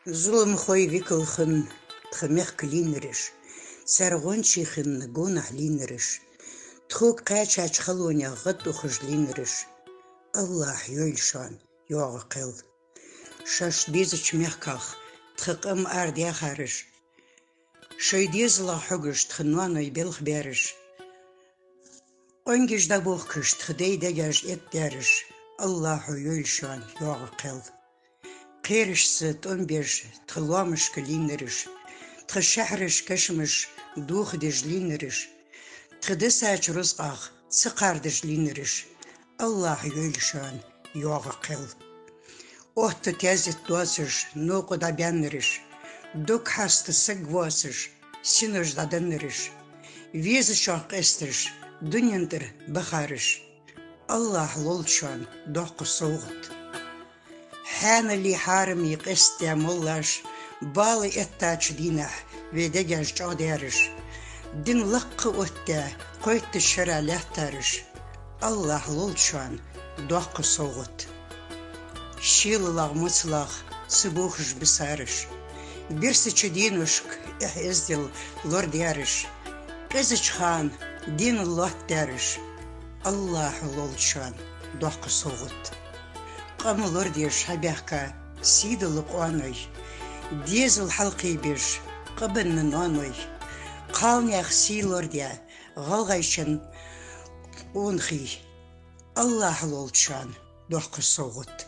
Zulüm xoy vikılxın, txımex kliniriş, tsarğonçixın gonah liniriş, txuk qaçaç xalonya gıt uxujliniriş. Allah yölşan, yoğu qıl. Şaş diziç mehkaq, txıqım ardiyaxarış. Şöydizla hugış, txınvanoy belx beriş. Ongiş da buxkış, txıdeyde gaj etderiş. Allahu yölşan, yoğu qıl. Qerişsi tonbeş, txılamış kliniriş. Txışahriş kaşmış, duxdiş liniriş. Txıdısaç rızqaq, sıqardış liniriş. Allah yölşan, yoğu qıl. Ohtu tezit dosış, nuqu da beniriş. Duk hastı sıgvasış, sinış da döniriş. Vizi şoq estiş, dünyandır baxarış. Allah lolşan, doqu soğut. Häneli harım yıqiste mollaş, balı ettaç dinah, vedegaj çoderiş. Din lıqqı ötte, qoytı şıra lehtarış. Allah lolşan, doqu soğut. Şilılaq mutlaq, sıbuxuş bisarış. Birsi çedinuşk, ezdil lor deriş. Qızıç xan, din Allah deriş. Allah lolşan, doqu soğut. Qamılır diş habaqqa, sidılık onoy. Dezil halqi biş, qıbının onoy. Qalnaq silor diya, qalğayşın unxi. Allah lolşan, doqu soğut.